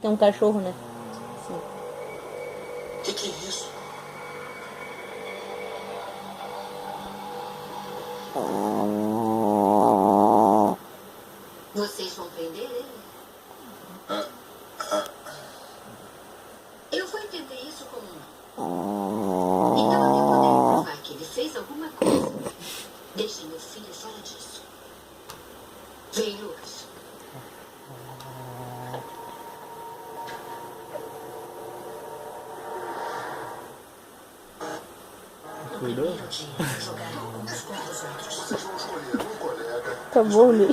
Tem um cachorro, né? Sim. Que é isso? Vocês vão prender ele? Eu vou entender isso como não. Então, até poder provar que ele fez alguma coisa, deixem meu filho fora disso. Vem, Lucas. Cuidou? Primeiro dia, jogaram uns contra os outros. Vocês vão escolher um colega. Tá bom, né?